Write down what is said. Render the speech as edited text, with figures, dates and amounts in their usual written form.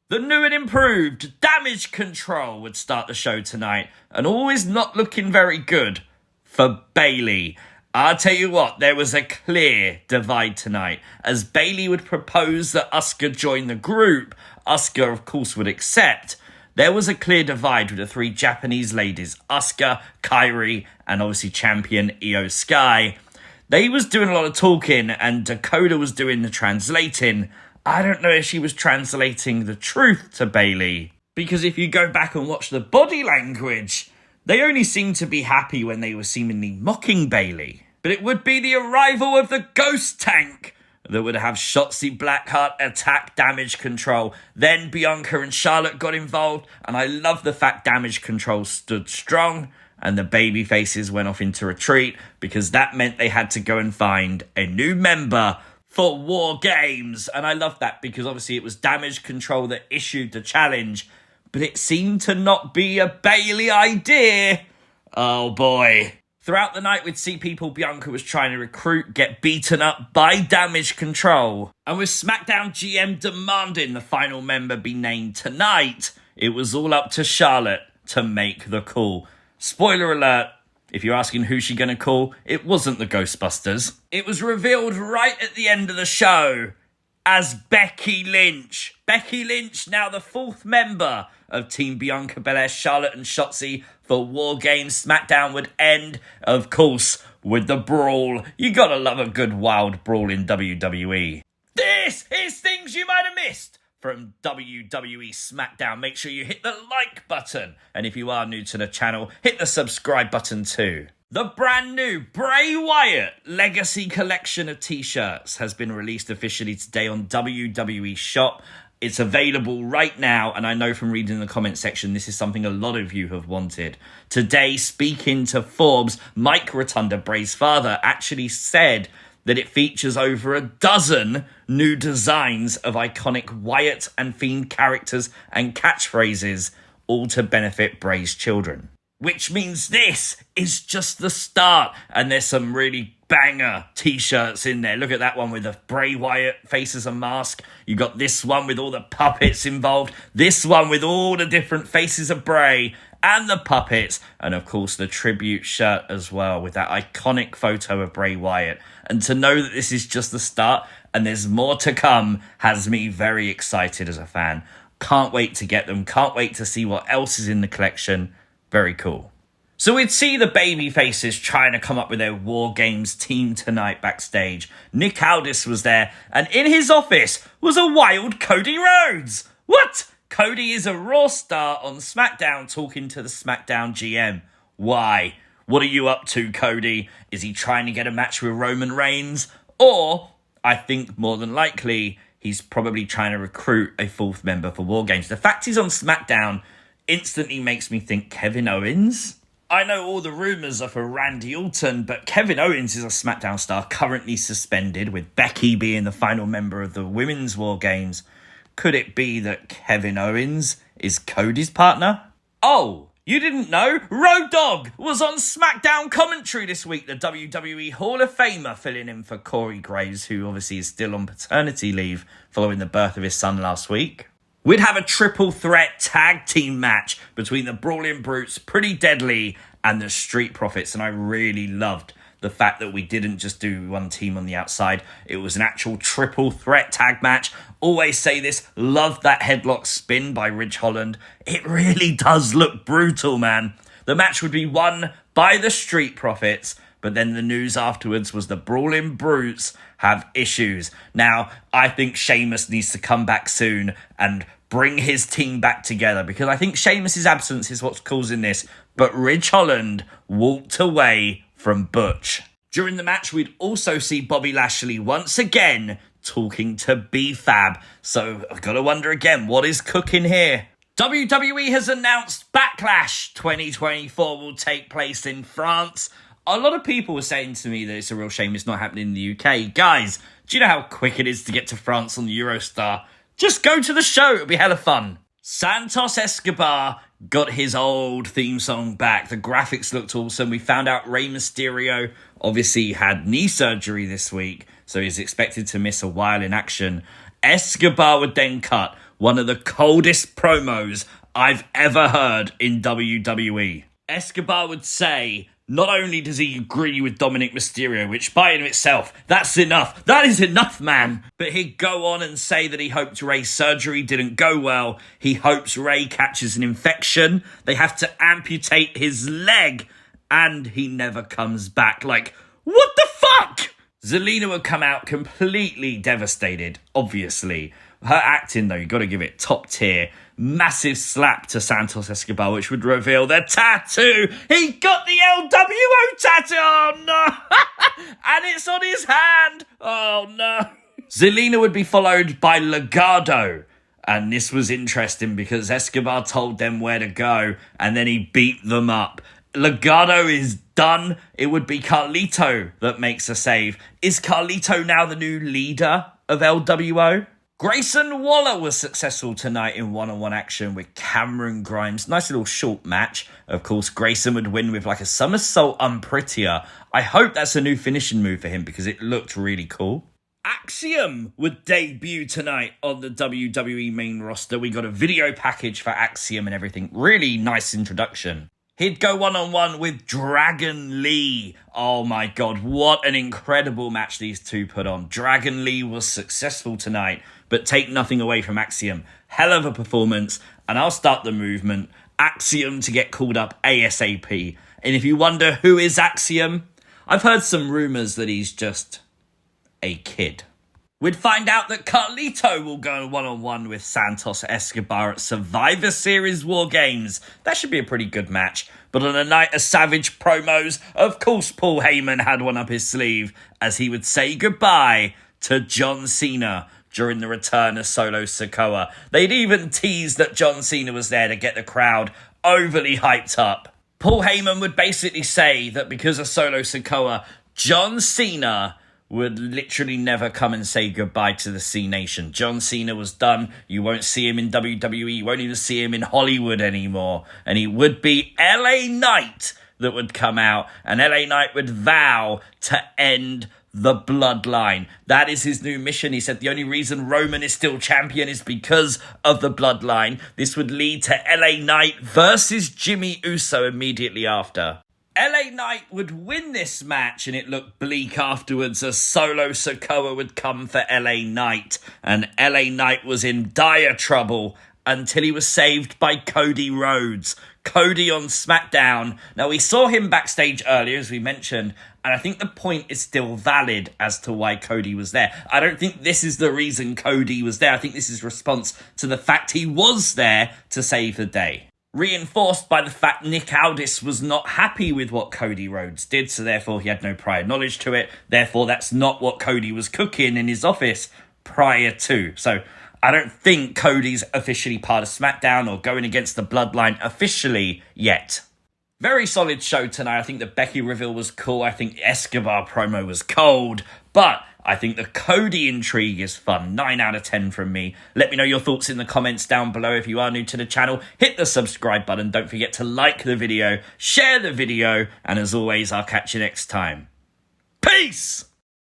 The new and improved Damage CTRL would start the show tonight, and all is not looking very good for Bayley. I'll tell you what, there was a clear divide tonight, as Bayley would propose that Asuka join the group. Asuka, of course, would accept. There was a clear divide with the three Japanese ladies, Asuka, Kairi, and obviously champion Io Sky. They was doing a lot of talking, and Dakota was doing the translating. I don't know if she was translating the truth to Bayley, because if you go back and watch the body language, they only seemed to be happy when they were seemingly mocking Bayley. But it would be the arrival of the Ghost Tank that would have Shotzi Blackheart attack Damage CTRL. Then Bianca and Charlotte got involved, and I love the fact Damage CTRL stood strong and the baby faces went off into retreat, because that meant they had to go and find a new member for War Games. And I love that, because obviously it was Damage CTRL that issued the challenge, but it seemed to not be a Bayley idea. Oh boy. Throughout the night, we'd see people Bianca was trying to recruit get beaten up by Damage CTRL. And with SmackDown GM demanding the final member be named tonight, it was all up to Charlotte to make the call. Spoiler alert, if you're asking who's she going to call, it wasn't the Ghostbusters. It was revealed right at the end of the show as Becky Lynch. Becky Lynch, now the fourth member of Team Bianca Belair, Charlotte and Shotzi for War Games. SmackDown would end, of course, with the brawl. You gotta love a good wild brawl in WWE. This is things you might have missed from WWE SmackDown. Make sure you hit the like button. And if you are new to the channel, hit the subscribe button too. The brand new Bray Wyatt Legacy Collection of t-shirts has been released officially today on WWE Shop. It's available right now, and I know from reading the comment section, this is something a lot of you have wanted. Today, speaking to Forbes, Mike Rotunda, Bray's father, actually said that it features over a dozen new designs of iconic Wyatt and Fiend characters and catchphrases, all to benefit Bray's children. Which means this is just the start, and there's some really banger t-shirts in there. Look at that one with the Bray Wyatt face as a mask. You got this one with all the puppets involved. This one with all the different faces of Bray and the puppets. And of course the tribute shirt as well with that iconic photo of Bray Wyatt. And to know that this is just the start and there's more to come has me very excited as a fan. Can't wait to get them. Can't wait to see what else is in the collection. Very cool. So we'd see the baby faces trying to come up with their War Games team tonight backstage. Nick Aldis was there, and in his office was a wild Cody Rhodes. What? Cody is a Raw star on SmackDown talking to the SmackDown GM. Why? What are you up to, Cody? Is he trying to get a match with Roman Reigns? Or, I think more than likely, he's probably trying to recruit a fourth member for War Games. The fact he's on SmackDown instantly makes me think Kevin Owens. I know all the rumours are for Randy Orton, but Kevin Owens is a SmackDown star currently suspended, with Becky being the final member of the Women's War Games. Could it be that Kevin Owens is Cody's partner? Oh, you didn't know? Road Dogg was on SmackDown commentary this week, the WWE Hall of Famer, filling in for Corey Graves, who obviously is still on paternity leave following the birth of his son last week. We'd have a triple threat tag team match between the Brawling Brutes, Pretty Deadly, and the Street Profits. And I really loved the fact that we didn't just do one team on the outside. It was an actual triple threat tag match. Always say this, love that headlock spin by Ridge Holland. It really does look brutal, man. The match would be won by the Street Profits, but then the news afterwards was the Brawling Brutes have issues. Now, I think Sheamus needs to come back soon and bring his team back together, because I think Sheamus' absence is what's causing this. But Ridge Holland walked away from Butch. During the match, we'd also see Bobby Lashley once again talking to B-Fab. So I've got to wonder again, what is cooking here? WWE has announced Backlash 2024 will take place in France. A lot of people were saying to me that it's a real shame it's not happening in the UK. Guys, do you know how quick it is to get to France on the Eurostar? Just go to the show, it'll be hella fun. Santos Escobar got his old theme song back. The graphics looked awesome. We found out Rey Mysterio obviously had knee surgery this week, so he's expected to miss a while in action. Escobar would then cut one of the coldest promos I've ever heard in WWE. Escobar would say, not only does he agree with Dominic Mysterio, which by in itself, that's enough. That is enough, man. But he'd go on and say that he hoped Ray's surgery didn't go well. He hopes Ray catches an infection. They have to amputate his leg. And he never comes back. Like, what the fuck? Zelina would come out completely devastated, obviously. Her acting, though, you got to give it top tier. Massive slap to Santos Escobar, which would reveal the tattoo. He got the LWO tattoo. Oh, no. And it's on his hand. Oh, no. Zelina would be followed by Legado. And this was interesting because Escobar told them where to go, and then he beat them up. Legado is done. It would be Carlito that makes a save. Is Carlito now the new leader of LWO? Grayson Waller was successful tonight in one-on-one action with Cameron Grimes. Nice little short match. Of course, Grayson would win with like a somersault unprettier. I hope that's a new finishing move for him because it looked really cool. Axiom would debut tonight on the WWE main roster. We got a video package for Axiom and everything. Really nice introduction. He'd go one-on-one with Dragon Lee. Oh my god, what an incredible match these two put on. Dragon Lee was successful tonight, but take nothing away from Axiom. Hell of a performance, and I'll start the movement. Axiom to get called up ASAP. And if you wonder who is Axiom, I've heard some rumours that he's just a kid. We'd find out that Carlito will go one-on-one with Santos Escobar at Survivor Series War Games. That should be a pretty good match. But on a night of savage promos, of course Paul Heyman had one up his sleeve as he would say goodbye to John Cena during the return of Solo Sikoa. They'd even teased that John Cena was there to get the crowd overly hyped up. Paul Heyman would basically say that because of Solo Sikoa, John Cena would literally never come and say goodbye to the C Nation. John Cena was done. You won't see him in WWE. You won't even see him in Hollywood anymore. And he would be LA Knight that would come out. And LA Knight would vow to end the Bloodline. That is his new mission. He said the only reason Roman is still champion is because of the Bloodline. This would lead to LA Knight versus Jimmy Uso immediately after. LA Knight would win this match, and it looked bleak afterwards as Solo Sikoa would come for LA Knight, and LA Knight was in dire trouble until he was saved by Cody Rhodes. Cody on SmackDown. Now, we saw him backstage earlier, as we mentioned, and I think the point is still valid as to why Cody was there. I don't think this is the reason Cody was there. I think this is response to the fact he was there to save the day. Reinforced by the fact Nick Aldis was not happy with what Cody Rhodes did, so therefore he had no prior knowledge to it. Therefore, that's not what Cody was cooking in his office prior to. So I don't think Cody's officially part of SmackDown or going against the Bloodline officially yet. Very solid show tonight. I think the Becky reveal was cool. I think Escobar promo was cold. But I think the Cody intrigue is fun. 9 out of 10 from me. Let me know your thoughts in the comments down below. If you are new to the channel, hit the subscribe button. Don't forget to like the video, share the video, and as always, I'll catch you next time. Peace!